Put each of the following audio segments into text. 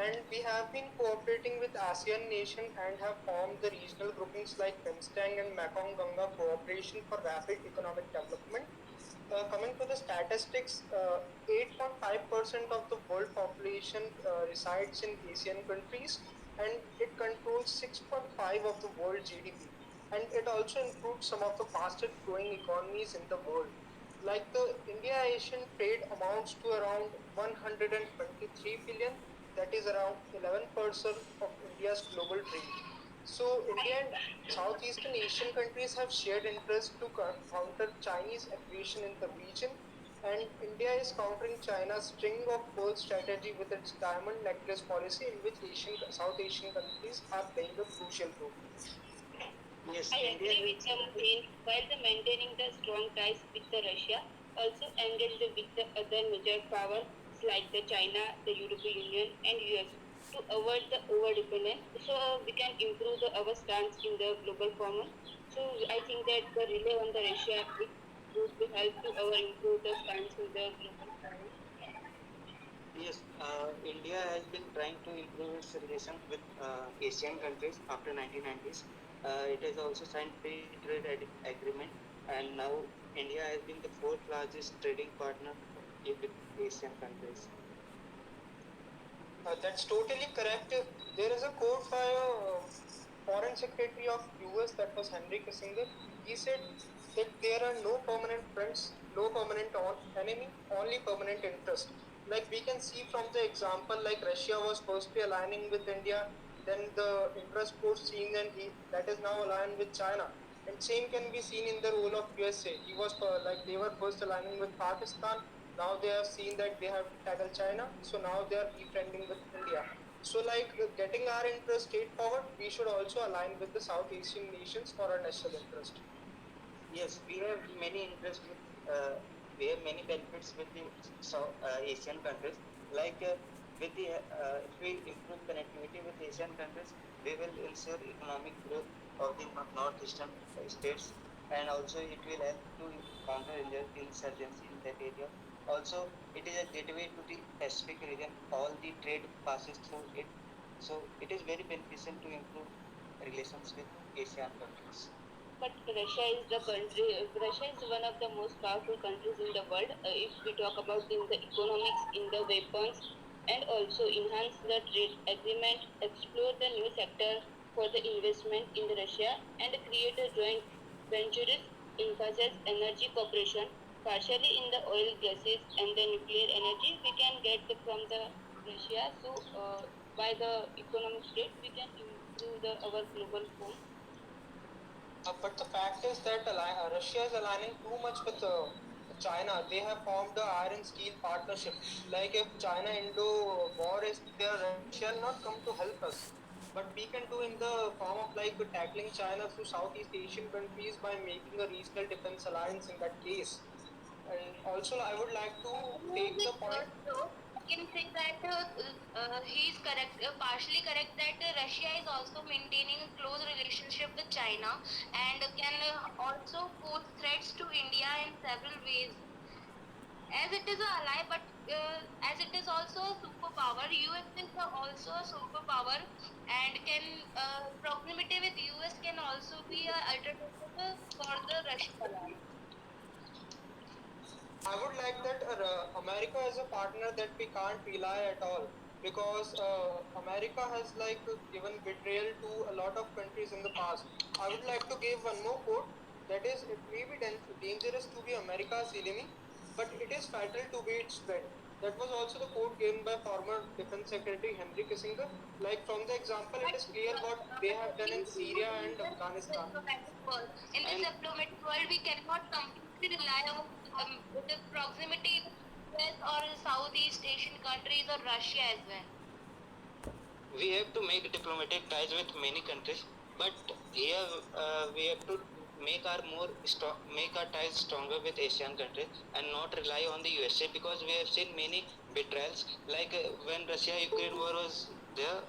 and we have been cooperating with ASEAN nation and have formed the regional groupings like PIMSTANG and Mekong Ganga Cooperation for Rapid Economic Development. Coming to the statistics, 8.5% of the world population resides in Asian countries, and it controls 6.5 of the world GDP. And it also includes some of the fastest growing economies in the world. Like the India-Asian trade amounts to around 123 billion, that is around 11% of India's global trade. So India and Southeastern Asian countries have shared interest to counter Chinese aggression in the region, and India is countering China's string of pearl strategy with its diamond necklace policy, in which South Asian countries are playing a crucial role. Yes, I agree with the Moheen. While the maintaining the strong ties with the Russia, also engage with the other major powers like the China, the European Union, and US to avoid the over dependence. So we can improve our stance in the global forum. So I think that the rely on the Russia would be help to our improve the stance in the global forum. Yes, India has been trying to improve its relation with Asian countries after 1990s. It has also signed free trade agreement, and now India has been the fourth largest trading partner with Asian countries. That's totally correct. There is a quote by Foreign Secretary of US, that was Henry Kissinger. He said that there are no permanent friends, no permanent enemy, only permanent interest. Like we can see from the example, like Russia was firstly aligning with India, then the interest was seen, and that is now aligned with China. And same can be seen in the role of USA. He was like they were first aligning with Pakistan. Now they have seen that they have to tackle China, so now they are befriending with India. So like getting our interest straightforward, we should also align with the South Asian nations for our national interest. Yes, we have many interests with, we have many benefits with the Asian countries. Like with the, if we improve connectivity with Asian countries, we will ensure economic growth of the northeastern states, and also it will help to counter insurgency in that area. Also, it is a gateway to the Pacific region. All the trade passes through it, so it is very beneficial to improve relations with Asian countries. But Russia is the country. Russia is one of the most powerful countries in the world. If we talk about in the economics, in the weapons, and also enhance the trade agreement, explore the new sector for the investment in the Russia, and create a joint ventures, emphasis energy cooperation, partially in the oil, gases, and the nuclear energy. We can get from the Russia. So by the economic state, we can improve our global form. But the fact is that Russia is aligning too much with China. They have formed the iron steel partnership. Like if China Indo war is there, Russia will not come to help us. But we can do in the form of like tackling China through Southeast Asian countries by making a regional defense alliance in that case. And also, I would like to take the point. Can say that he is correct, partially correct that Russia is also maintaining a close relationship with China and can also pose threats to India in several ways. As it is a ally, but as it is also a superpower, US is also a superpower, and can proximity with US can also be a alternative for the Russian ally. I would like that America is a partner that we can't rely at all, because America has like given betrayal to a lot of countries in the past. I would like to give one more quote, that is, it may be dangerous to be America's enemy, but it is fatal to be its friend. That was also the quote given by former Defense Secretary Henry Kissinger. Like from the example, it is clear what they have done in Syria and Afghanistan. In this diplomatic world, we cannot completely rely on the proximity with US or Southeast Asian countries or Russia as well. We have to make diplomatic ties with many countries, but here we have to make our ties stronger with Asian countries and not rely on the USA, because we have seen many betrayals. Like when Russia-Ukraine war was there,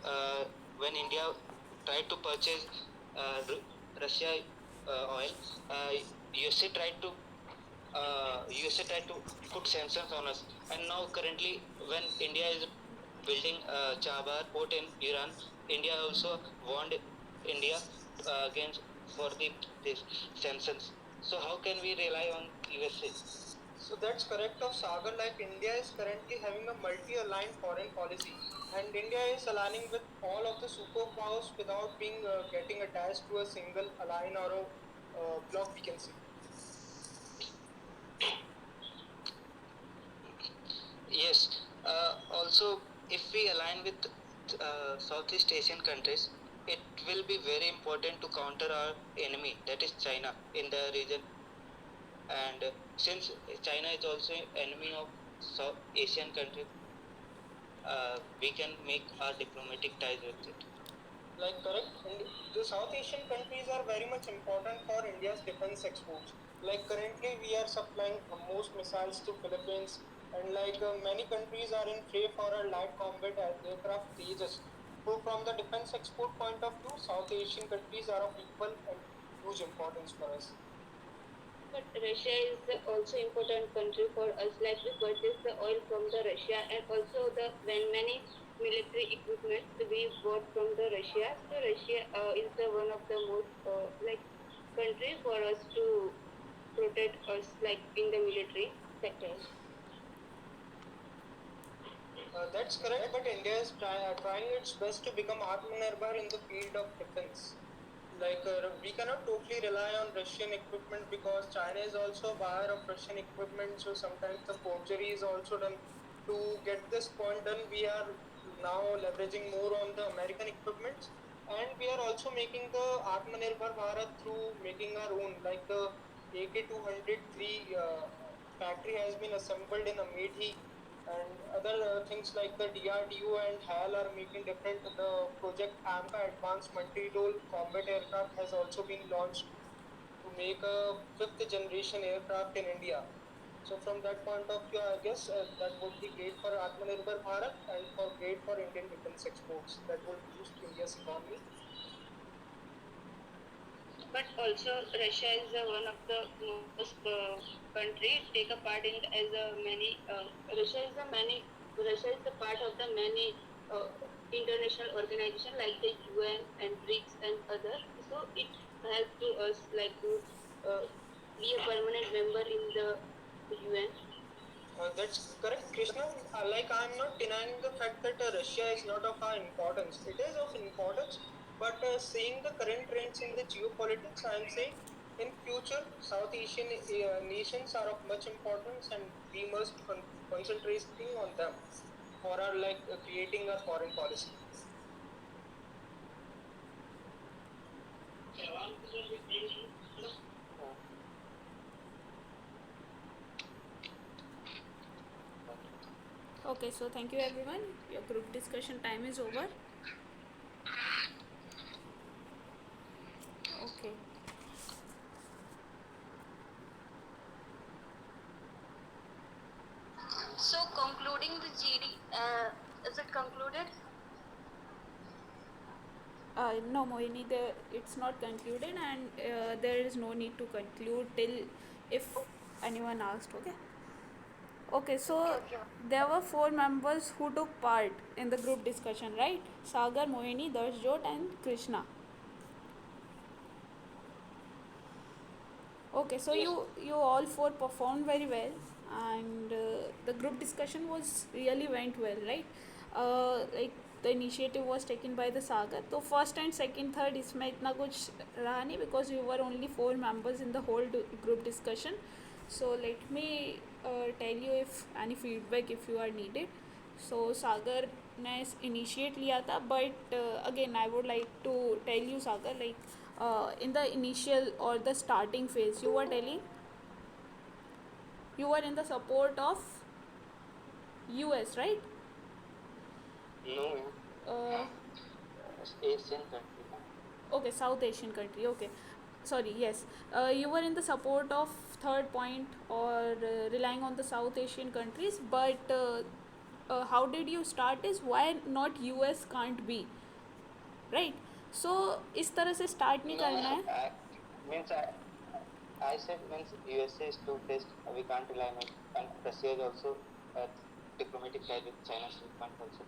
when India tried to purchase Russia oil, USA tried to USA tried to put sanctions on us, and now currently when India is building Chabahar port in Iran. India also warned India against for the this sanctions. So how can we rely on USA? So that's correct of Sagar. Like India is currently having a multi-aligned foreign policy, and India is aligning with all of the superpowers without being getting attached to a single align or a block. We can see. Yes. Also, if we align with Southeast Asian countries, it will be very important to counter our enemy, that is China, in the region. And since China is also enemy of South Asian countries, we can make our diplomatic ties with it. Like correct, and the South Asian countries are very much important for India's defense exports. Like currently, we are supplying most missiles to Philippines, and like many countries are in fray for our light combat aircraft Tejas. So from the defense export point of view, South Asian countries are of equal and huge importance for us. But Russia is also important country for us. Like we purchase the oil from the Russia, and also the when many military equipment we bought from the Russia. So Russia is the one of the most like country for us to protect us like in the military sector. That's correct, but India is trying its best to become Atmanirbhar in the field of defense. Like we cannot totally rely on Russian equipment because China is also a buyer of Russian equipment. So sometimes the forgery is also done. To get this point done, we are now leveraging more on the American equipment, and we are also making the Atmanirbhar Bharat through making our own. Like the AK-203 factory has been assembled in Amethi, and other things like the DRDO and HAL are making different. The project AMCA Advanced Multi-Role Combat Aircraft has also been launched to make a fifth generation aircraft in India. So from that point of view, I guess that would be great for Atmanirbhar Bharat and for great for Indian defense exports. That will boost India's economy. But also Russia is one of the most country take a part in as a many Russia is the part of the many international organization like the UN and BRICS and other. So it helps to us like to uh, be a permanent member in the UN. That's correct, Krishna. Like I'm not denying the fact that Russia is not of our importance. It is of importance, but seeing the current trends in the geopolitics, I'm saying in future South Asian nations are of much importance, and we must concentrating on them for our like creating a foreign policy. Okay, so thank you everyone. Your group discussion time is over. Okay. So concluding the GD, is it concluded? No, Mohini, it's not concluded, and there is no need to conclude till if anyone asked. Okay. Okay, so there were 4 members who took part in the group discussion, right? Sagar, Mohini, Darshjot, and Krishna. Okay, so Yes. you all 4 performed very well, and the group discussion was really went well, right? Like the initiative was taken by the Sagar. So first and second, third इसमें इतना कुछ रहा नहीं because we were only 4 members in the whole group discussion. So let me tell you if any feedback if you are needed. So Sagar ने initiate लिया था, but again I would like to tell you Sagar, like in the initial or the starting phase you were telling you were in the support of US, right? No, uh, Asian country. okay, South Asian country, okay, sorry, yes, you were in the support of third point or relying on the South Asian countries, but how did you start is why not US can't be, right? So इस तरह से start नहीं No, करना है. means I said means USA is too test. We can't rely on it, and Russia is also diplomatic tie with China, so we can't also.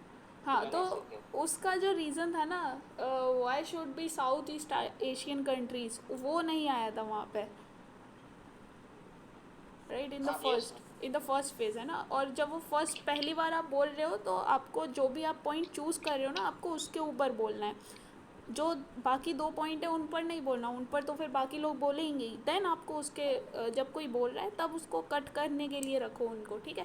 हाँ, मैंने तो ऐसे किया। उसका जो रीज़न था ना, why should be south east Asian countries, वो नहीं आया था वहाँ पे, राइट, हाँ yes. In the first phase, है ना। और जब वो फर्स्ट पहली बार आप बोल रहे हो तो आपको जो भी आप पॉइंट चूज़ कर रहे हो ना, आपको उसके ऊपर बोलना है। जो बाकी दो पॉइंट है उन पर नहीं बोलना, उन पर तो फिर बाकी लोग बोलेंगे ही। देन आपको उसके जब कोई बोल रहा है तब उसको कट करने के लिए रखो उनको, ठीक है।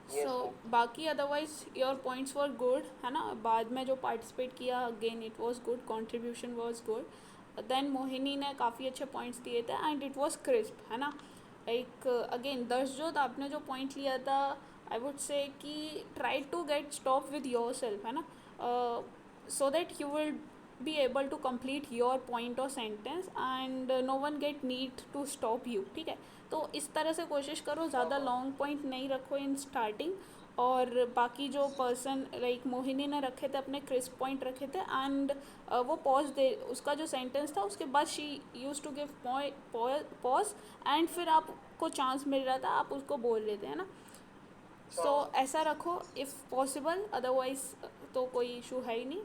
So yes ma'am. बाकी otherwise your points were good, है ना। बाद में जो पार्टिसिपेट किया again it was good, contribution was good. Then Mohini ने काफ़ी अच्छे पॉइंट्स दिए थे एंड इट वाज क्रिस्प, है ना। लाइक अगेन दर्शजोत आपने जो पॉइंट लिया था, आई वुड से कि try to get stop with yourself, है ना, so that you will be able to complete your point or sentence and no one get need to stop you, ठीक है। तो इस तरह से कोशिश करो, ज़्यादा लॉन्ग पॉइंट नहीं रखो इन स्टार्टिंग। और बाकी जो पर्सन लाइक मोहिनी ने रखे थे अपने क्रिस्प पॉइंट रखे थे, एंड वो पॉज दे, उसका जो सेंटेंस था उसके बाद she use to give pause, and फिर आपको चांस मिल रहा था, आप उसको बोल लेते हैं ना। सो ऐसा रखो इफ़ पॉसिबल, अदरवाइज तो कोई इशू है ही नहीं।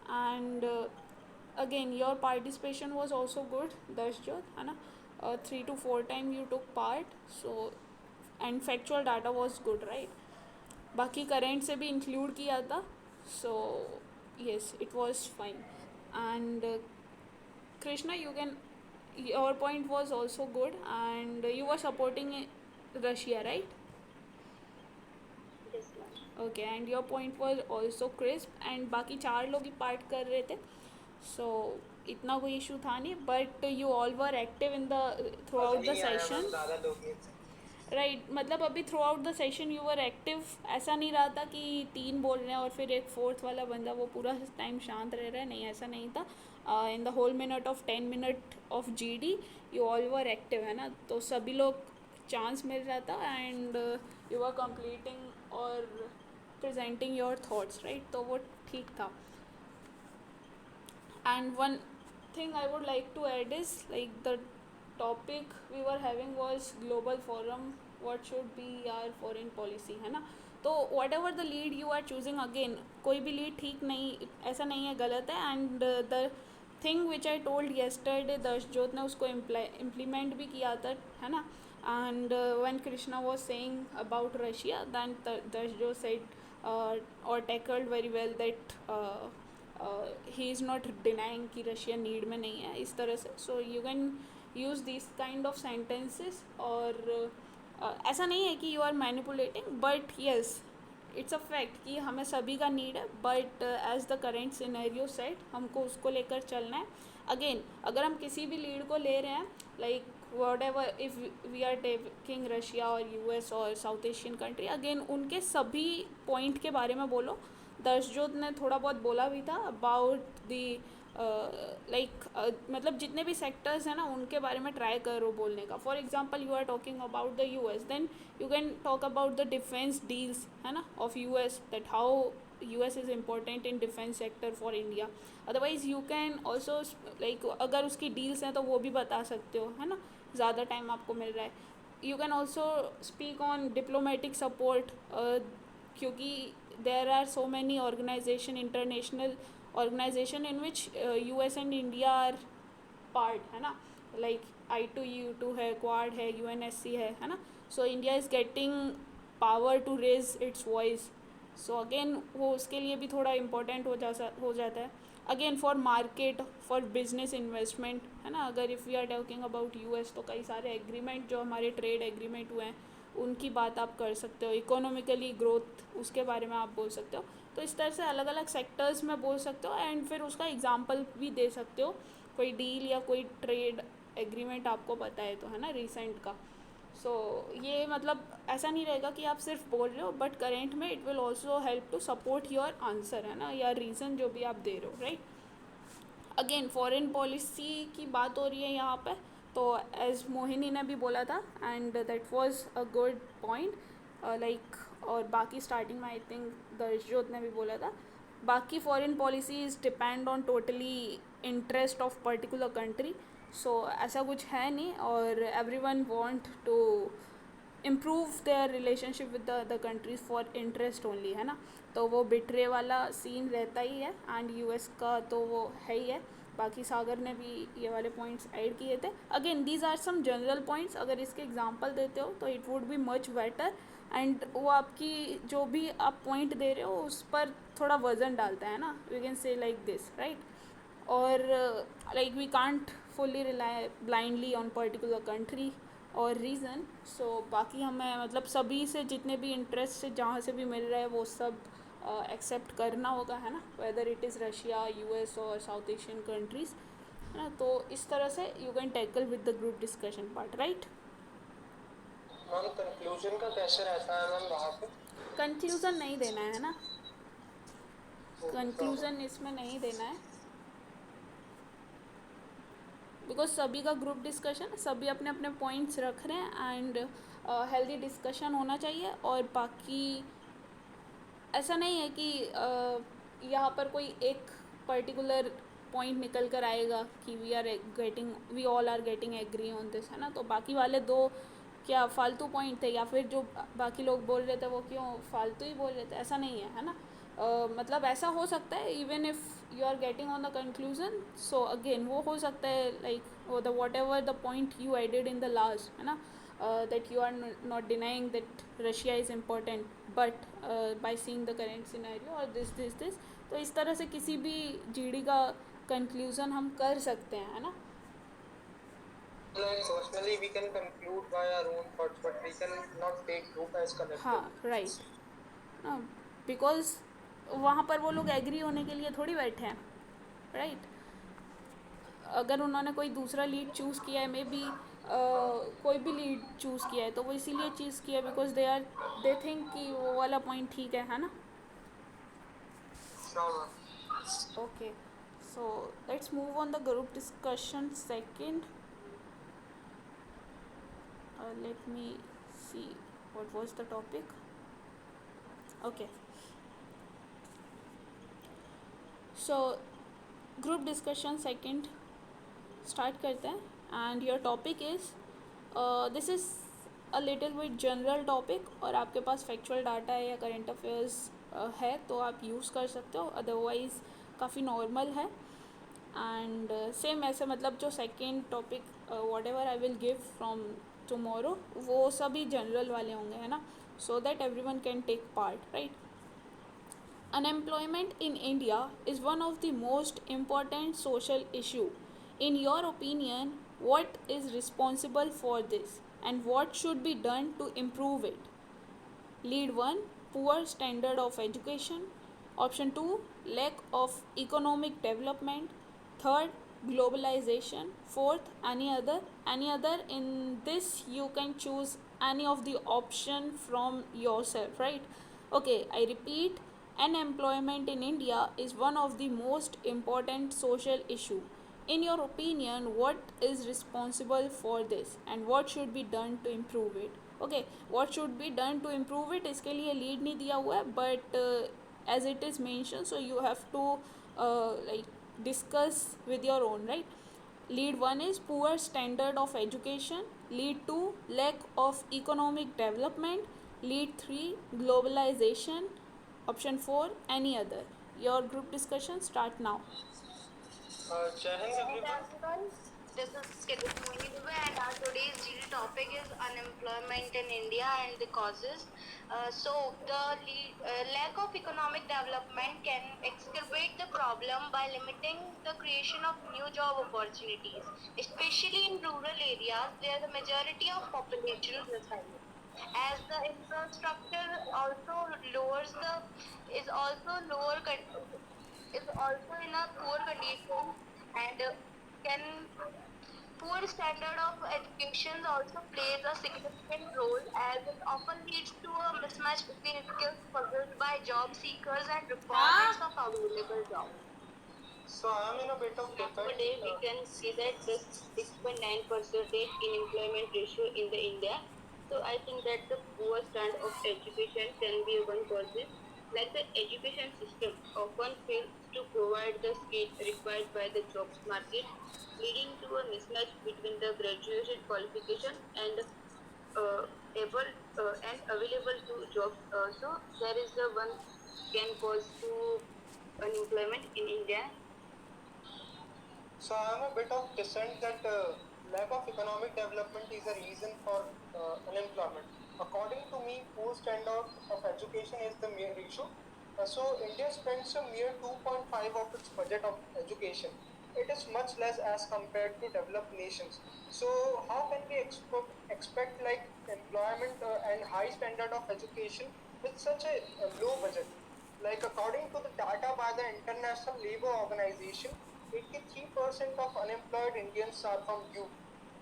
And again your participation was also good Darshjot, है ना। 3 to 4 time you took part, so and factual data was good, right. बाकी करेंट से भी इंक्लूड किया था, so yes it was fine. And Krishna you can, your point was also good and you were supporting Russia, right. Yes, ma'am. Okay, and your point was also crisp, and बाकी 4 लोग ही part कर रहे थे, सो इतना कोई issue था नहीं। But you all were active in the through out the session, ज़्यादा लोग हैं। राइट। मतलब अभी through out the session you were active, ऐसा नहीं रहा था कि 3 बोल रहे हैं और फिर एक फोर्थ वाला बंदा वो पूरा टाइम शांत रह रहा है, नहीं ऐसा नहीं था। In the whole minute of 10 minute of GD you all were active, है ना। तो सभी लोग चांस मिल रहा था एंड यू आर कंप्लीटिंग और प्रेजेंटिंग योर थॉट्स, राइट, तो वो ठीक था। And one thing I would like to add is like the topic we were having was global forum, what should be our foreign policy, है ना। तो whatever the lead you are choosing, again कोई भी lead ठीक नहीं, ऐसा नहीं है, गलत है। and the thing which I told yesterday दर्शजोत ने उसको implement भी किया था, है ना। and when Krishna was saying about Russia, then Darshjot said or tackled very well that he is not denying कि रशिया नीड में नहीं है, इस तरह से। So you can use this kind of sentences. और ऐसा नहीं है कि you are manipulating, but yes it's a fact कि हमें सभी का नीड है, but as the current scenario set हमको उसको लेकर चलना है। अगेन अगर हम किसी भी लीड को ले रहे हैं, like whatever, if we are taking Russia और US और साउथ एशियन कंट्री, अगेन उनके सभी पॉइंट के बारे में बोलो। दर्शजोत ने थोड़ा बहुत बोला भी था अबाउट दी लाइक, मतलब जितने भी सेक्टर्स हैं ना उनके बारे में ट्राई करो बोलने का। For example you are talking about the US, then you can talk about the defence deals, है ना, of US, that how US is important in defence sector for India. Otherwise you can also like, अगर उसकी deals हैं तो वो भी बता सकते हो, है ना, ज़्यादा टाइम आपको मिल रहा है। You can also speak on diplomatic support, क्योंकि there are so many organization, international organization in which US and India are part, है ना, like I2U2 है, Quad है, UNSC है ना। so India is getting power to raise its voice, so again वो उसके लिए भी थोड़ा important हो जाता है। Again for market, for business investment, है ना। अगर if we are talking about US, तो कई सारे एग्रीमेंट जो हमारे ट्रेड एग्रीमेंट हुए हैं उनकी बात आप कर सकते हो। इकोनॉमिकली ग्रोथ, उसके बारे में आप बोल सकते हो। तो इस तरह से अलग अलग सेक्टर्स में बोल सकते हो, एंड फिर उसका एग्जांपल भी दे सकते हो, कोई डील या कोई ट्रेड एग्रीमेंट आपको पता है तो, है ना, रिसेंट का। सो ये मतलब ऐसा नहीं रहेगा कि आप सिर्फ बोल रहे हो, बट करेंट में it will also help to support your answer, है ना, या रीज़न जो भी आप दे रहे हो, राइट। अगेन फॉरेन पॉलिसी की बात हो रही है यहाँ पे, तो एज मोहिनी ने भी बोला था and that was a good point, like, और बाकी स्टार्टिंग में आई थिंक दर्शजोत ने भी बोला था, बाकी foreign policies depend on totally interest of particular country. So ऐसा कुछ है नहीं, और everyone want to improve their relationship with the other countries for interest only, है ना. तो वो बिट्रे वाला सीन रहता ही है. एंड यूएस का तो वो है ही है. बाकी सागर ने भी ये वाले पॉइंट्स ऐड किए थे. Again these are some general points. अगर इसके एग्जांपल देते हो तो it would be much better. And वो आपकी जो भी आप पॉइंट दे रहे हो उस पर थोड़ा वजन डालता है ना. We can say like this, right. और like we can't fully rely blindly on particular country और रीज़न. सो बाकी हमें मतलब सभी से जितने भी इंटरेस्ट से जहाँ से भी मिल रहा है वो सब एक्सेप्ट करना होगा, है ना. Whether it is Russia, US और साउथ एशियन कंट्रीज़, है ना. तो इस तरह से you can tackle with the group discussion part, right. Ma'am conclusion का कैसे रहता है मैम वहाँ पे? कंक्लूज़न नहीं देना है ना. कंक्लूज़न इसमें नहीं देना है बिकॉज सभी का ग्रुप डिस्कशन, सभी अपने अपने पॉइंट्स रख रहे हैं. एंड हेल्दी डिस्कशन होना चाहिए. और बाकी ऐसा नहीं है कि यहाँ पर कोई एक पर्टिकुलर पॉइंट निकल कर आएगा कि we all are getting agree on this, है ना. तो बाकी वाले दो क्या फालतू पॉइंट थे, या फिर जो बाकी लोग बोल रहे थे वो क्यों फालतू ही बोल रहे थे, ऐसा नहीं है ना. मतलब ऐसा हो सकता है even if you are getting on the conclusion. So again वो हो सकता है like the whatever the point you added in the last, है ना. That you are not denying that Russia is important, but by seeing the current scenario or this. तो इस तरह से किसी भी जीडी का कंक्लूज़न हम कर सकते हैं, है ना. Like personally we can conclude by our own thoughts, but we can not take group as collective. हाँ, राइट. बिकॉज वहाँ पर वो लोग एग्री होने के लिए थोड़ी बैठे हैं, राइट. अगर उन्होंने कोई दूसरा लीड चूज़ किया है, मे बी कोई भी लीड चूज़ किया है, तो वो इसीलिए चूज़ किया बिकॉज दे थिंक कि वो वाला पॉइंट ठीक है ना. Sure, ma'am. Okay, so let's move on the group discussion second. Let me see what was the topic. Okay, so group discussion second start करते हैं. And your topic is this is a little bit general topic. और आपके पास factual data है या current affairs है तो आप use कर सकते हो, अदरवाइज़ काफ़ी नॉर्मल है. एंड सेम ऐसे मतलब जो second topic whatever I will give from tomorrow वो सभी जनरल वाले होंगे, है ना. So that everyone can take part, right. Unemployment in India is one of the most important social issue. In your opinion, what is responsible for this and what should be done to improve it? Lead 1, poor standard of education. Option 2, lack of economic development. Third, globalization. Fourth, any other. In this you can choose any of the option from yourself, right? Okay, I repeat, unemployment in India is one of the most important social issue. In your opinion, what is responsible for this and what should be done to improve it? Okay, what should be done to improve it, इसके लिए lead नहीं दिया हुआ है, but as it is mentioned, so you have to like discuss with your own, right? Lead 1 is poor standard of education. Lead 2, lack of economic development. Lead 3, globalization. Option 4, any other. Your group discussion start now. Jai Hind everyone. everyone. This is Kedut Moini Dubey and our today's GD topic is unemployment in India and the causes. So the lack of economic development can exacerbate the problem by limiting the creation of new job opportunities, especially in rural areas where the majority of population reside. As the infrastructure also lowers the is also lower is also in a poor condition and can poor standard of education also plays a significant role as it often leads to a mismatch between skills possessed by job seekers and requirements of available jobs. So I am in a bit of Today we can see that the 6.9% unemployment ratio in the India. So I think that the poor standard of education can be one cause. Like the education system often fails to provide the skills required by the jobs market, leading to a mismatch between the graduation qualification and able and available to jobs. So there is the one can cause to unemployment in India. So I am a bit of dissent that lack of economic development is a reason for unemployment. According to me, poor standard of education is the mere issue. So India spends a mere 2.5 of its budget of education. It is much less as compared to developed nations. So how can we expect like employment and high standard of education with such a low budget? Like according to the data by the International Labour Organization, 83% of unemployed Indians are from youth,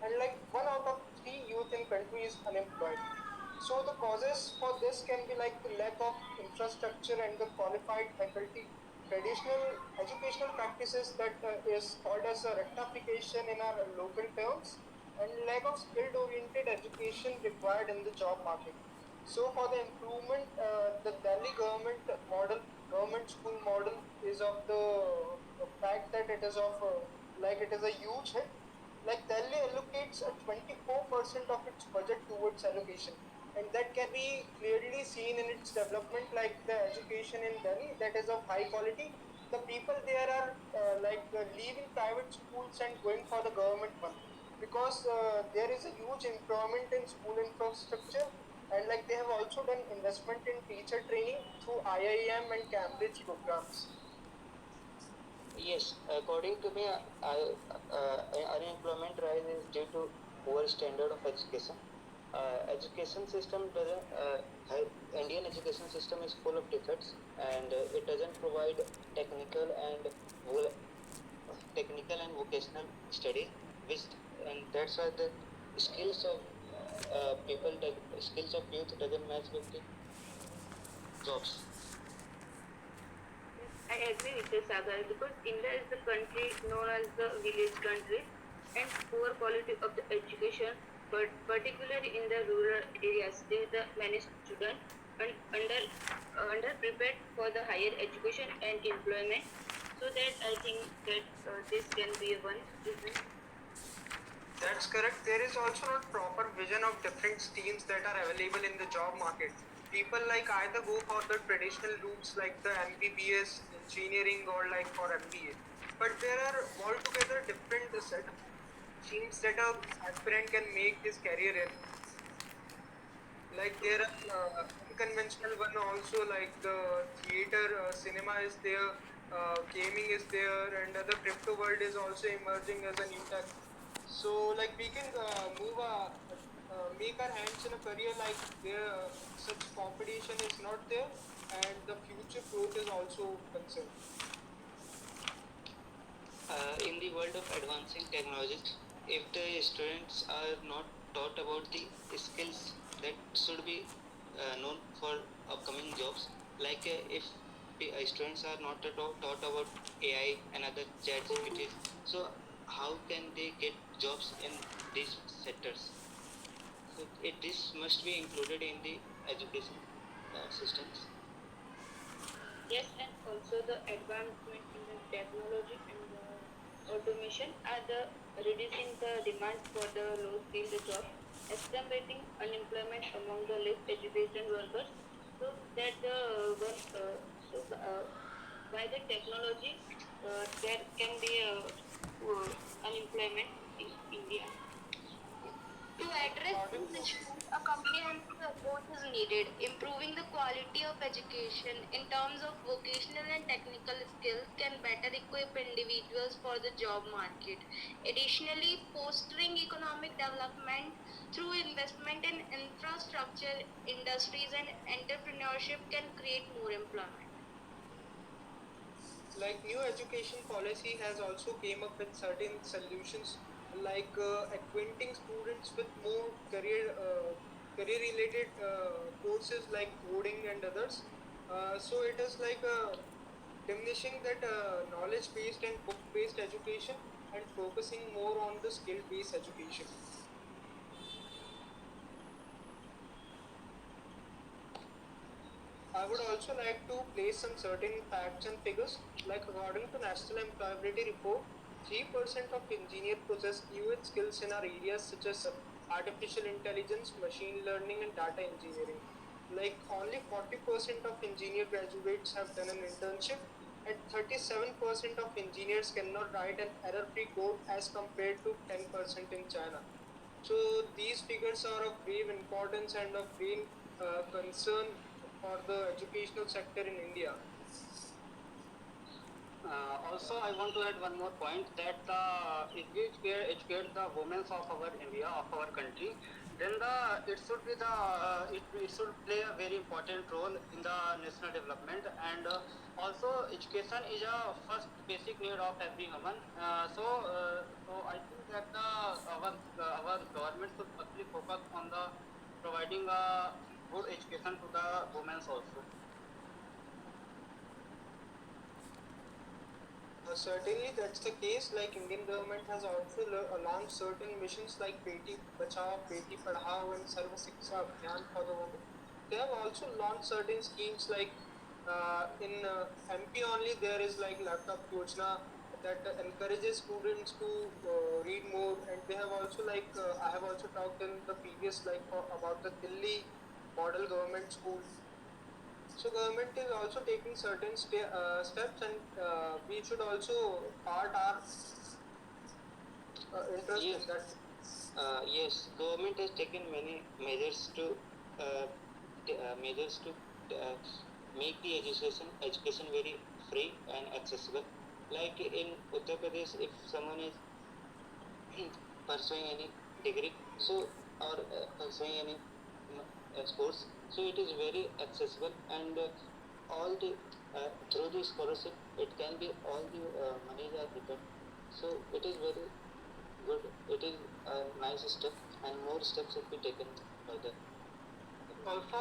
and like one out of three youth in country is unemployed. So the causes for this can be like the lack of infrastructure and the qualified faculty, traditional educational practices that is called as a rectification in our local terms, and lack of skilled oriented education required in the job market. So for the improvement, the Delhi government school model is of the fact that it is of like it is a huge hit. Like Delhi allocates a 24% of its budget towards education, and that can be clearly seen in its development. Like the education in Delhi, that is of high quality. The people there are leaving private schools and going for the government one because there is a huge improvement in school infrastructure, and like they have also done investment in teacher training through IIM and Cambridge programs. Yes, according to me, unemployment rise is due to poor standard of education. Education system doesn't. Indian education system is full of defects, and it doesn't provide technical and vo- technical and vocational study, which and that's why the skills of skills of youth doesn't match with the jobs. I agree with this, Sagar, because India is the country known as the village country, and poor quality of the education, but particularly in the rural areas, there the many students and underprepared for the higher education and employment. So that I think that this can be one reason. That's correct. There is also not proper vision of different streams that are available in the job market. People like either go for the traditional routes like the MBBS, engineering, or like for MBA. But there are altogether different set of streams that a aspirant can make his career in. Like there are unconventional one also, like the theater, cinema is there, gaming is there, and the crypto world is also emerging as a new tech. So like we can make our hands in a career like there such competition is not there, and the future growth is also concerned. In the world of advancing technologies, if the students are not taught about the skills that should be known for upcoming jobs, like if the students are not taught about AI and other chat GPTs, so how can they get jobs in these sectors? So this must be included in the education systems. Yes, and also the advancement in the technology and the automation are the reducing the demand for the low skilled jobs, exacerbating unemployment among the less educated workers. So that the one by the technology there can be a unemployment in India. To address According these issues, a comprehensive approach is needed, improving the quality of education in terms of vocational and technical skills can better equip individuals for the job market. Additionally, fostering economic development through investment in infrastructure, industries, and entrepreneurship can create more employment. like new education policy has also came up with certain solutions like acquainting students with more career related courses like coding and others. So it is like diminishing that knowledge based and book based education and focusing more on the skill based education. I would also like to place some certain facts and figures. Like according to National Employability Report, 3% of engineers possess new skills in our areas such as artificial intelligence, machine learning, and data engineering. Like only 40% of engineer graduates have done an internship, and 37% of engineers cannot write an error-free code as compared to 10% in China. So these figures are of grave importance and of grave concern for the educational sector in India. Also, I want to add one more point that if we educate the women of our India, of our country, then it should be it should play a very important role in the national development. And also, education is a first basic need of every human. So I think that our government should firstly focus on the providing a good education to the women also. Certainly, that's the case. Like Indian government has also launched certain missions like Beti Bachao, Beti Padhao, and Sarva Shiksha Abhiyan for the women. They have also launched certain schemes like in MP only there is like laptop Yojana that encourages students to read more, and they have also like I have also talked in the previous like about the Delhi model government school. So government is also taking certain steps, and we should also part our interest Yes, in that. yes, government has taken many uh, measures to uh, make the education very free and accessible. Like in Uttar Pradesh, if someone is pursuing any degree, so or pursuing any sports, so it is very accessible, and all the through the scholarship, it can be all the monies are returned. So it is very good. It is a nice step, and more steps should be taken further. Also,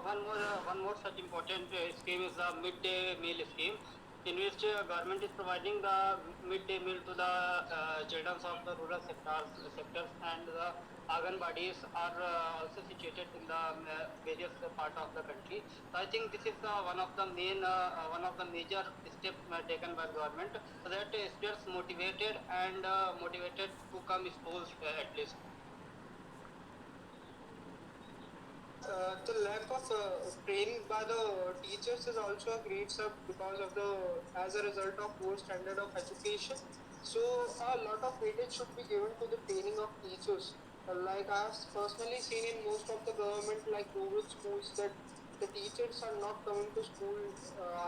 one more such important scheme is the midday meal scheme, in which government is providing the midday meal to the children of the rural sectors, and the Anganwadis are also situated in the various part of the country. So I think this is one of the major steps taken by government, so that students motivated to come schools at least. The lack of training by the teachers is also a great sub because of the as a result of poor standard of education. So a lot of weightage should be given to the training of teachers. Like I've personally seen in most of the government like rural schools that the teachers are not coming to school.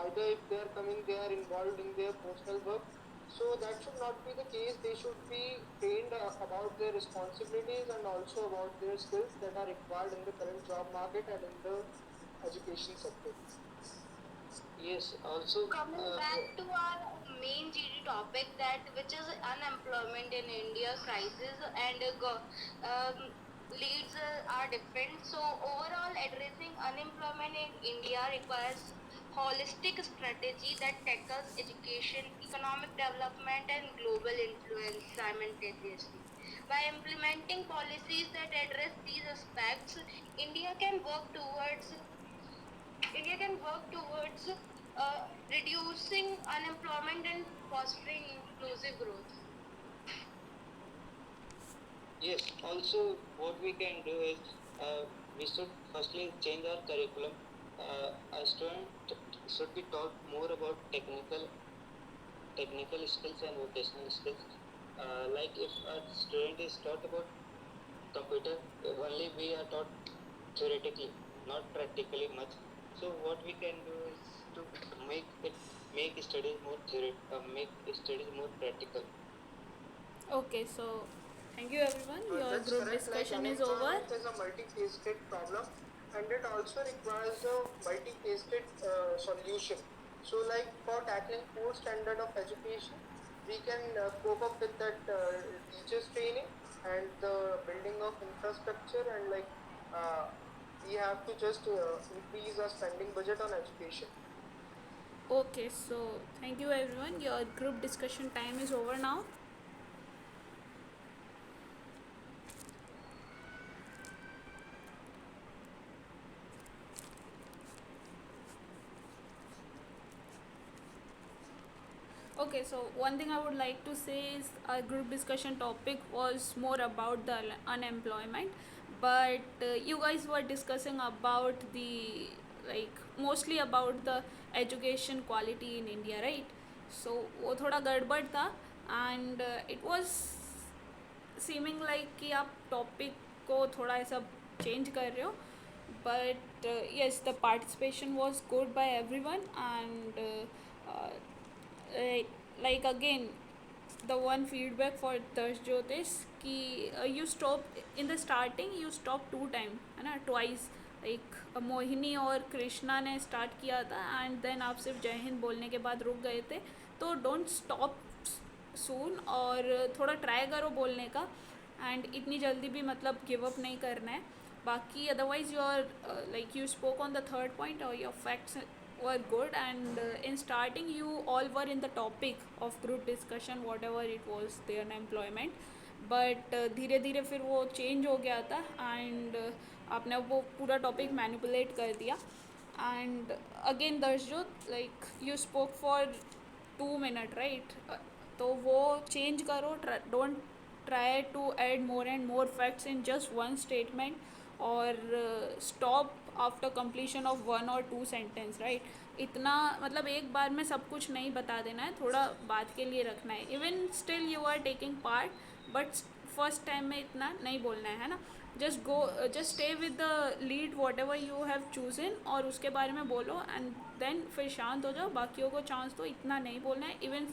Either if they are coming, they are involved in their personal work. So that should not be the case. They should be trained about their responsibilities and also about their skills that are required in the current job market and in the education sector. Yes, also Coming back to our main GD topic, that which is unemployment in India crisis, and leads are different. So overall, addressing unemployment in India requires holistic strategy that tackles education, economic development, and global influence simultaneously. By implementing policies that address these aspects, India can work towards India can work towards reducing unemployment and fostering inclusive growth. yes, also what we can do is we should firstly change our curriculum. A student should be taught more about technical skills and vocational skills. Like if a student is taught about computer, only we are taught theoretically, not practically much. So what we can do is to make it make studies more make studies more practical. Okay, so thank you everyone. Your That's group correct. Like discussion is over. unemployment is a multifaceted problem, and it also requires a multifaceted solution. So, like for tackling poor standard of education, we can cope up with that teachers training and the building of infrastructure, and like uh, we have to just increase our spending budget on education. Okay, so thank you everyone. Your group discussion time is over now. Okay, so one thing I would like to say is our group discussion topic was more about the unemployment, but you guys were discussing about the, like, mostly about the education quality in India, right? So वो थोड़ा गड़बड़ था, and it was seeming like कि आप topic को थोड़ा ऐसा change कर रहे हो, but yes, the participation was good by everyone, and uh, like again, the one feedback for Tarshjot is कि you stop in the starting, you stop two time है ना, twice, like मोहिनी और कृष्णा ने स्टार्ट किया था एंड देन आप सिर्फ जय हिंद बोलने के बाद रुक गए थे. तो डोंट स्टॉप सून, और थोड़ा ट्राई करो बोलने का, एंड इतनी जल्दी भी मतलब गिव अप नहीं करना है. बाकी otherwise your like you spoke on the third point, और your facts were good, and in starting you all were in the topic of group discussion whatever it was their unemployment, but धीरे धीरे फिर वो change हो गया था, and आपने वो पूरा टॉपिक मैनिपुलेट कर दिया. And again Darshjot, like you spoke for 2 minutes, right? तो वो चेंज करो, don't try to add more and more facts in just one statement, or stop after completion of one or two sentence, right? इतना मतलब एक बार में सब कुछ नहीं बता देना है, थोड़ा बात के लिए रखना है. Even still you are taking part, but first time में इतना नहीं बोलना है ना. Just stay with the lead whatever you have chosen, और उसके बारे में बोलो, एंड देन फिर शांत हो जाओ, बाकियों को चांस दो. इतना नहीं बोलना है, even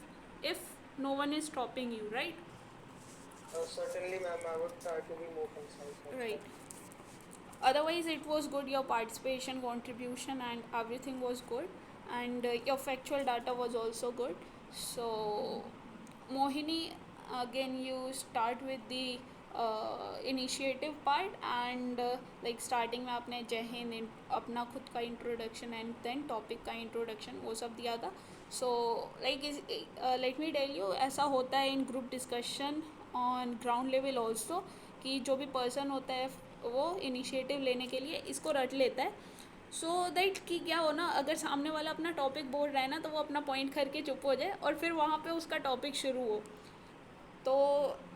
if no one is stopping you, right? Certainly, ma'am, I would try to be more concise. Right. Otherwise it was good, your participation, contribution and everything was good, and your factual data was also good. So Mohini, again you start with the initiative part, and like starting में आपने जय हिंद, अपना खुद का introduction, and then topic का introduction, वो सब दिया था. So like let me tell you, ऐसा होता है in group discussion on ground level also, कि जो भी पर्सन होता है वो इनिशिएटिव लेने के लिए इसको रट लेता है, सो दैट कि क्या हो ना, अगर सामने वाला अपना टॉपिक बोल रहा है ना, तो वो अपना पॉइंट करके चुप हो जाए, और फिर वहाँ पे उसका टॉपिक शुरू हो. तो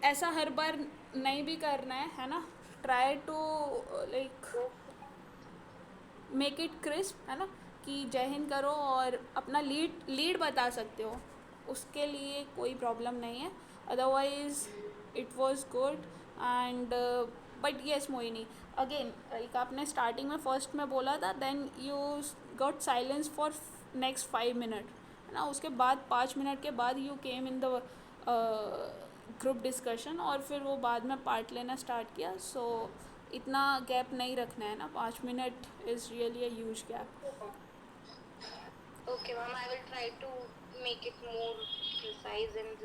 ऐसा हर बार नहीं भी करना है ना. Try to like make it crisp, है ना, कि जय हिंद करो और अपना लीड बता सकते हो, उसके लिए कोई प्रॉब्लम नहीं है. Otherwise it was good, and but yes Mohini, again एक आपने स्टार्टिंग में फर्स्ट में बोला था, then you got silence for next 5 minutes, है ना. उसके बाद 5 minutes के बाद you came in the group discussion, और फिर वो बाद में पार्ट लेना स्टार्ट किया. सो इतना गैप नहीं रखना है ना, 5 minutes is really a huge gap. Okay, ma'am, I will try to make it more precise and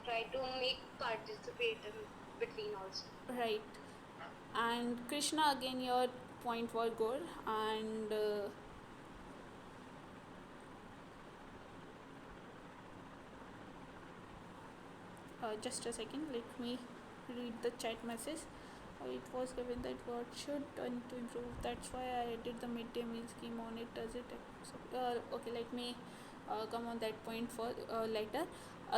try to make participate in between also. Right. And Krishna, again your point was good, and just a second, let me read the chat message. It was given that what should done to improve, that's why I added the midday meal scheme on it. Does it okay, let me come on that point for later.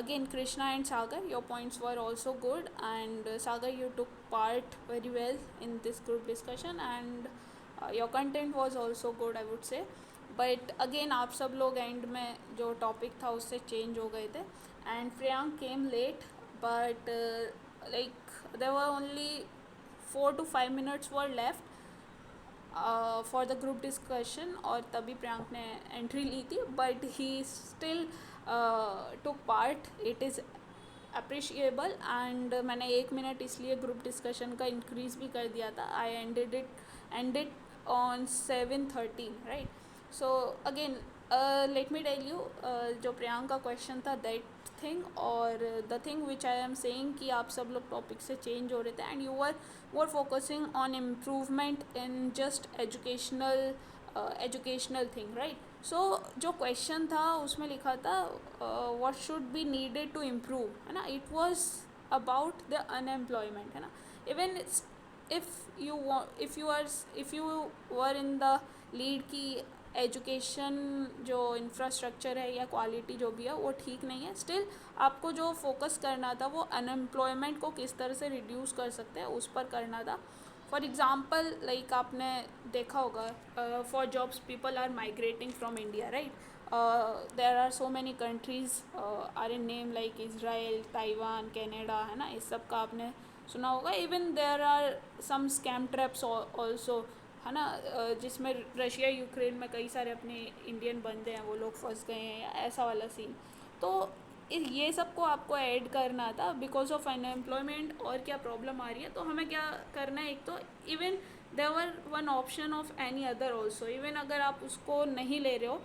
Again, Krishna and Sagar, your points were also good, and Sagar, you took part very well in this group discussion, and your content was also good, I would say. But again, आप सब लोग and में जो topic था उससे change हो गए थे, and Priyank came late, but like there were only 4 to 5 minutes were left for the group discussion, और तभी प्रियांक ने एंट्री ली थी, but he still took part. It is appreciable, and मैंने 1 minute इसलिए ग्रुप डिस्कशन का इंक्रीज़ भी कर दिया था. I ended on 7:13, right? So again let me tell you, जो प्रियांक का क्वेश्चन था दैट थिंग, और the thing which I am saying कि आप सब लोग टॉपिक से चेंज हो रहे थे, and you are more focusing on improvement in just educational thing, right? So जो क्वेश्चन था उसमें लिखा था what should be needed to improve, है ना. It was about the unemployment, है ना. Even if you were in the lead कि एजुकेशन जो इंफ्रास्ट्रक्चर है या क्वालिटी जो भी है वो ठीक नहीं है. स्टिल आपको जो फोकस करना था वो अनएम्प्लॉयमेंट को किस तरह से रिड्यूस कर सकते हैं उस पर करना था. फॉर एग्ज़ाम्पल लाइक आपने देखा होगा for jobs people are migrating from India, right. There are so many countries are in name like Israel, Taiwan, Canada, है ना. इस सब का आपने सुना होगा. Even there are some scam traps also, है ना, जिसमें रशिया यूक्रेन में कई सारे अपने इंडियन बंदे हैं वो लोग फंस गए हैं या ऐसा वाला सीन. तो ये सब को आपको ऐड करना था बिकॉज ऑफ अनएम्प्लॉयमेंट. और क्या प्रॉब्लम आ रही है तो हमें क्या करना है, एक तो even there one option of any other also. Even अगर आप उसको नहीं ले रहे हो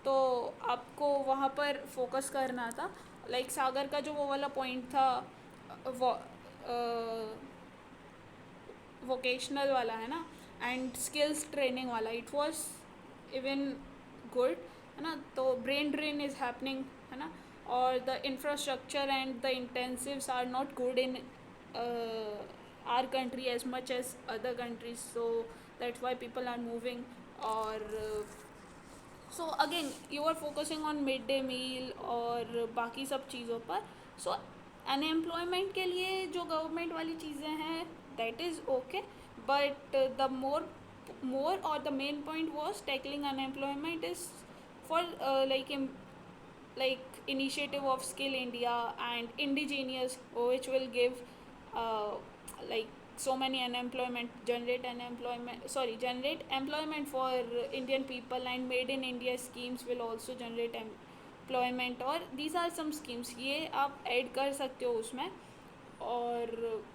तो आपको वहाँ पर फोकस करना था. लाइक सागर का जो वो वाला पॉइंट था वोकेशनल वाला, है ना, एंड स्किल्स ट्रेनिंग वाला, इट वॉज इवन गुड, है ना. तो ब्रेन ड्रेन इज़ हैपनिंग, है ना. और the infrastructure and the incentives are not good in our country as much as other countries, so that's why people are moving. और so again you are focusing on mid day meal और बाकी सब चीज़ों पर. सो unemployment के लिए जो government वाली चीज़ें हैं that is okay, but the more और the main point was tackling unemployment is for like initiative of Skill India and indigenous, which will give like so many generate employment for Indian people, and made in India schemes will also generate employment. और these are some schemes, ये आप add कर सकते हो उसमें. और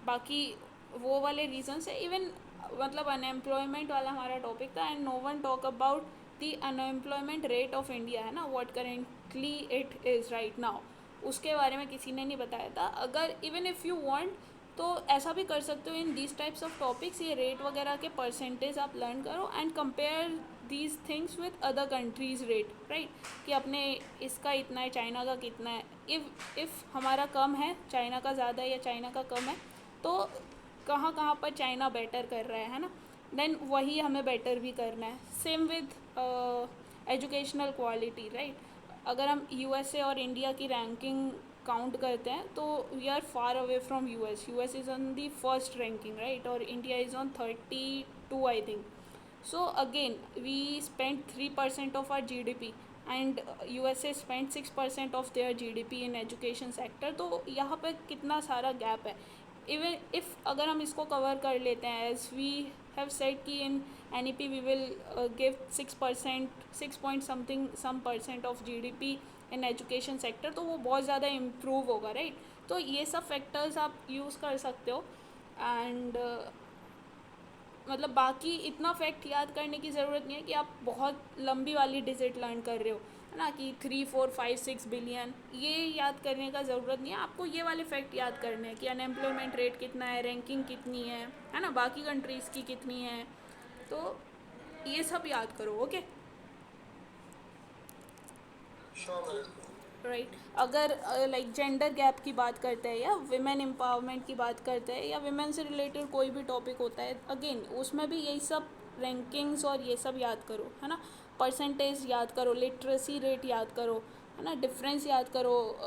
बाकी वो वाले रीजंस है. इवन मतलब अनएम्प्लॉयमेंट वाला हमारा टॉपिक था, and no one talk about the unemployment rate of India, है ना, what currently it is right now. उसके बारे में किसी ने नहीं बताया था. अगर इवन इफ़ यू वांट तो ऐसा भी कर सकते हो in these types of topics. ये रेट वगैरह के परसेंटेज आप लर्न करो and compare these things with other countries rate, right. कि अपने इसका इतना है, चाइना का कितना है. इफ़ हमारा कम है, चाइना का ज़्यादा है, या चाइना का कम है, तो कहाँ कहाँ पर चाइना बेटर कर रहा है ना, देन वही हमें बेटर भी करना है. Same with educational quality, right. अगर हम यूएसए और इंडिया की रैंकिंग काउंट करते हैं तो we are far away from US. US is on the first ranking, right, और India is on 32 I think. So again we spend 3% of our GDP and USA spent 6% of their GDP in education sector. तो यहाँ पर कितना सारा gap है. Even if अगर हम इसको कवर कर लेते हैं, एज वी हैव सेड कि in NEP we will give 6 point some percent of GDP in education sector, तो वो बहुत ज़्यादा इम्प्रूव होगा, राइट. तो ये सब फैक्टर्स आप यूज़ कर सकते हो. एंड मतलब बाकी इतना फैक्ट याद करने की ज़रूरत नहीं है कि आप बहुत लंबी वाली डिजिट लर्न कर रहे हो, है ना, कि 3, 4, 5, 6 बिलियन. ये याद करने का ज़रूरत नहीं है. आपको ये वाले फैक्ट याद करने हैं कि अनएम्प्लॉयमेंट रेट कितना है, रैंकिंग कितनी है ना, बाकी कंट्रीज़ की कितनी है. तो ये सब याद करो. Okay, right. अगर लाइक जेंडर गैप की बात करते हैं या विमेन एम्पावरमेंट की बात करते हैं या विमेन से रिलेटेड कोई भी टॉपिक होता है, अगेन उसमें भी यही सब रैंकिंग्स और ये सब याद करो, है ना. परसेंटेज याद करो, लिटरेसी रेट याद करो, है ना, डिफरेंस याद करो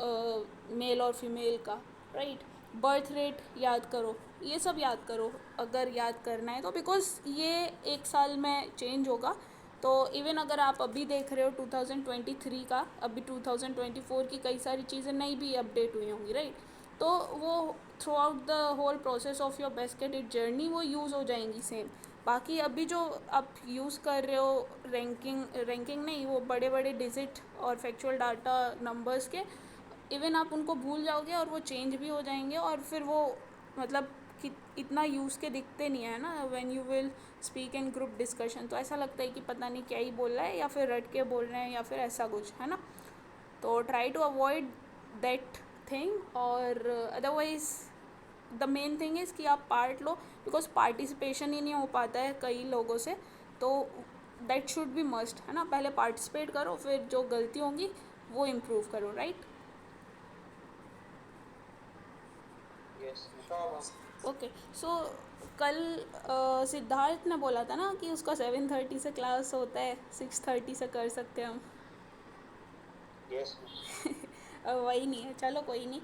मेल और फीमेल का, राइट. बर्थ रेट याद करो. ये सब याद करो अगर याद करना है तो, बिकॉज ये एक साल में चेंज होगा. तो इवन अगर आप अभी देख रहे हो 2023 का, अभी 2024 की कई सारी चीज़ें नई भी अपडेट हुई होंगी, राइट. तो वो throughout the whole process of your best candidate journey वो यूज़ हो जाएंगी सेम. बाकी अभी जो आप यूज़ कर रहे हो रैंकिंग नहीं, वो बड़े बड़े डिजिट और फैक्चुअल डाटा नंबर्स के, इवन आप उनको भूल जाओगे और वो चेंज भी हो जाएंगे. और फिर वो मतलब कि इतना यूज़ के दिखते नहीं है ना when you will speak in group discussion. तो ऐसा लगता है कि पता नहीं क्या ही बोल रहा है, या फिर रट के बोल रहे हैं, या फिर ऐसा कुछ, है ना. तो try to avoid that thing. और otherwise the main thing is कि आप पार्ट लो, बिकॉज पार्टिसिपेशन ही नहीं हो पाता है कई लोगों से. तो दैट शुड बी मस्ट, है ना. पहले पार्टिसिपेट करो, फिर जो गलती होंगी वो इम्प्रूव करो, राइट. Yes. ओके सो कल सिद्धार्थ ने बोला था ना कि उसका 7:30 से क्लास होता है, 6:30 से कर सकते हैं हम। Yes. वही नहीं है, चलो कोई नहीं।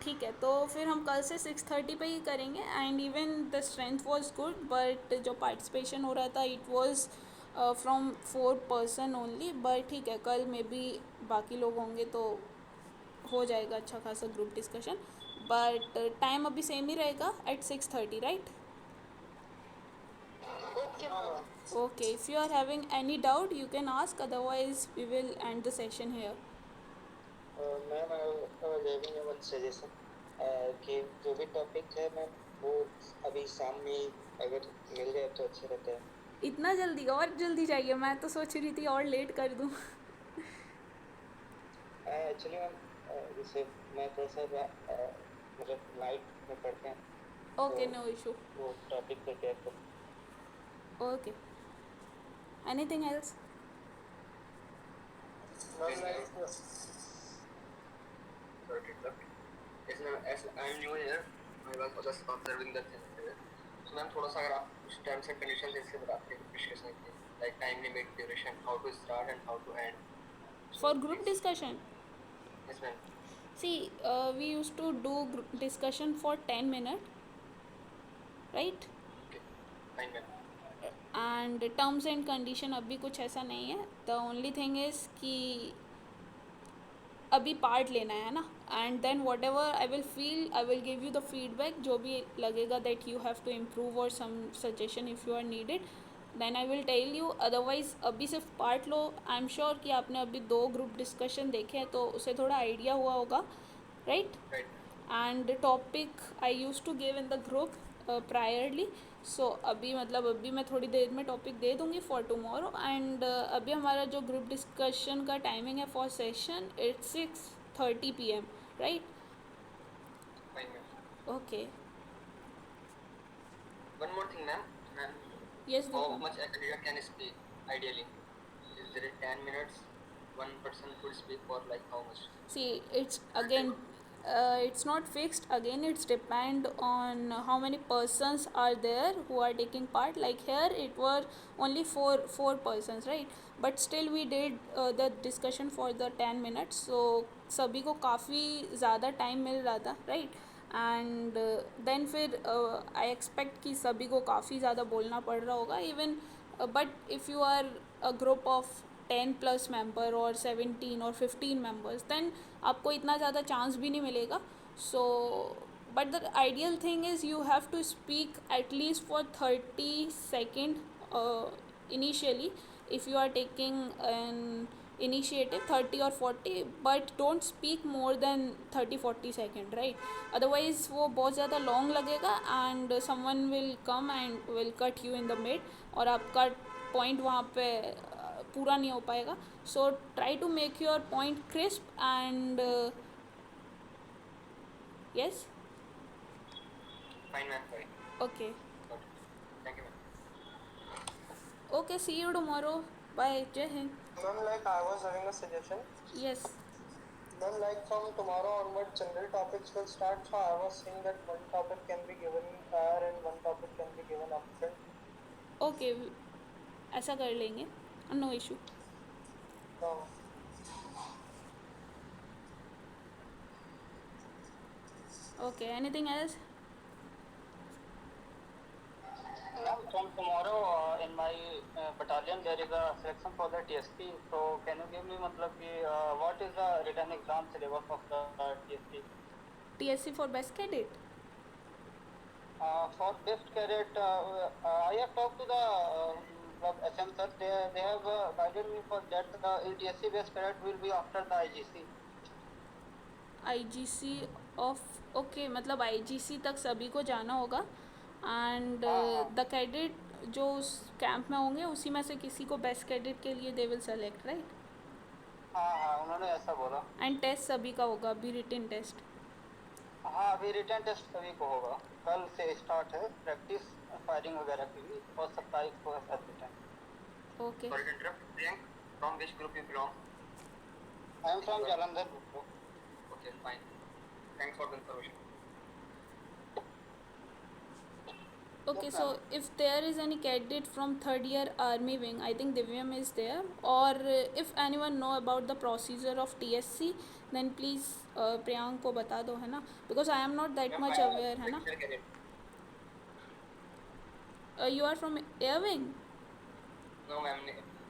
ठीक है, तो फिर हम कल से 6:30 पे ही करेंगे। And even the strength was good, but जो पार्टिसिपेशन हो रहा था it was from 4 person only. But ठीक है, कल में भी बाकी लोग होंगे तो हो जाएगा अच्छा खासा ग्रुप डिस्कशन। बट टाइम अभी सेम ही रहेगा at 6:30, right? Okay, ma'am. Okay, if you are having any doubt you can ask, otherwise we will end the session here. Ma'am I was having one suggestion कि जो भी topic है ma'am वो अभी शाम में अगर मिल जाए तो अच्छा रहता है। इतना जल्दी? और जल्दी चाहिए? मैं तो सोच रही थी और लेट कर दूँ। एक्चुअली मैम जैसे मैं थोड़ा सा मतलब नाइट में पढ़ते हैं ओके, नो इशू। वो टॉपिक पे क्या कर okay, anything else? Ma'am, like, Sorry to interrupt. Yes, ma'am. As I'm new here, I was just observing the thing here. So, ma'am, थोड़ा सा अगर आप कुछ terms and conditions जैसे बताते हैं discussion के, like time limit, duration, how to start and how to end. For group discussion? Yes, ma'am. See, we used to do group discussion for 10 minutes, right? Okay. Fine, ma'am. And terms and condition अभी कुछ ऐसा नहीं है। The only thing is कि अभी part लेना है ना, and then whatever I will feel I will give you the feedback, जो भी लगेगा that you have to improve और some suggestion if you are needed, then I will tell you. Otherwise अभी सिर्फ part लो। I am sure कि आपने अभी 2 ग्रुप डिस्कशन देखे हैं तो उसे थोड़ा आइडिया हुआ होगा, right? Right. And topic I use to give in the group priorly. So अभी मतलब अभी मैं थोड़ी देर में टॉपिक दे दूँगी फॉर टुमारो। एंड अभी हमारा जो ग्रुप डिस्कशन का टाइमिंग है for session it's 6:30 PM, right? Fine, ma'am. Okay, One more thing, ma'am. Ma'am, yes how Deepa. much a candidate can speak ideally? Is there 10 minutes? One person could speak for like how much? See, it's again, it's not fixed. Again, it's depend on how many persons are there who are taking part. Like here, it were only four persons, right? But still, we did the discussion for the 10 minutes. So सभी को काफ़ी ज़्यादा time मिल रहा था, right? And then फिर I expect कि सभी को काफ़ी ज़्यादा बोलना पड़ रहा होगा even. But if you are a group of 10+ member और 17 और 15 मेंबर्स, देन आपको इतना ज़्यादा चांस भी नहीं मिलेगा। So but the ideal thing is you have to speak at least for 30 second initially if you are taking an initiative 30 or 40, but don't speak more than 30-40 second, right? Otherwise वो बहुत ज़्यादा long लगेगा and someone will come and will cut you in the mid और आपका point वहाँ पे पूरा नहीं हो पाएगा। So try to make your point crisp and yes, Fine, ma'am. Fine. okay, Got it. Thank you, ma'am. okay, see you tomorrow, bye, Jai Hind. ma'am, like I was having a suggestion. Yes, Ma'am, like from tomorrow onward, general topics will start. So I was saying that one topic can be given prior and one topic can be given upfront. okay, ऐसा कर लेंगे, no issue. So, Okay, anything else? From tomorrow in my battalion there is a selection for the TSP. So can you give me मतलब कि what is the written exam syllabus of the TSP? TSC for best cadet? For best cadet, I have talked to the SM sir. They have guided me for that. The TSC best cadet will be after the IGC. IGC of okay, मतलब IGC तक सभी को जाना होगा and the cadet जो उस camp में होंगे उसी में से किसी को बेस्ट कैडेट के लिए दे विल सेलेक्ट, राइट? हाँ उन्होंने ऐसा बोला। एंड टेस्ट सभी का होगा, अभी रिटन टेस्ट? हाँ अभी रिटर्न टेस्ट सभी को होगा, कल से स्टार्ट है प्रैक्टिस फायरिंग वगैरह की भी, और 27 को है sir return. Okay, Sorry to interrupt. Priyank, from which group you belong? I am from Jalandhar. Okay, fine. Thanks for the information. Okay, so if there is any cadet from third year army wing, I think Divyam is there, or if anyone know about the procedure of TSC, then please Priyank को बता दो, है ना, because I am not that much aware, है ना. You are from air wing, No, ma'am.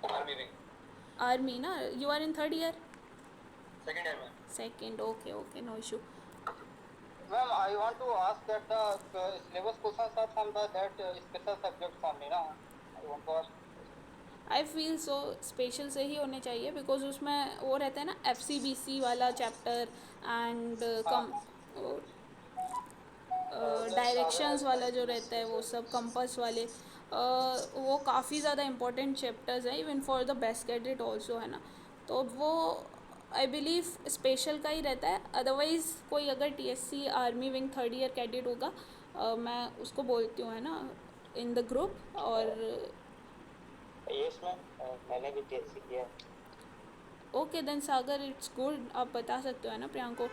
Army wing. army ना, you are in third year. Second year, ma'am. Second, okay, no issue. Ma'am, I want to ask that the syllabus questions are from the that special subjects only, ना? I want to ask. I feel so special से ही होने चाहिए, because उसमें वो रहता है ना FCBC वाला चैप्टर एंड कम डायरेक्शंस वाला जो रहता है, वो सब कंपास वाले, वो काफ़ी ज़्यादा इंपॉर्टेंट चैप्टर्स हैं even for the best cadet also, है ना. तो वो आई बिलीव स्पेशल का ही रहता है. अदरवाइज़ कोई अगर TSC army wing third year cadet होगा, मैं उसको बोलती हूँ, है ना, इन द ग्रुप. और यस मैम, मैंने भी टीएससी किया. Okay then Sagar, it's good. आप बता सकते हो, है ना, प्रियांक को.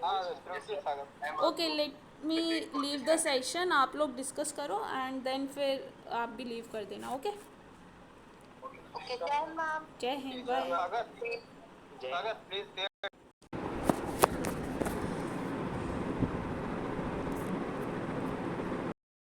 हाँ, Sagar. Okay, let me leave the session. आप लोग डिस्कस करो एंड देन फिर आप भी लीव कर देना. Okay, Okay, then ma'am. जय हिंद, बाय. Sagar, please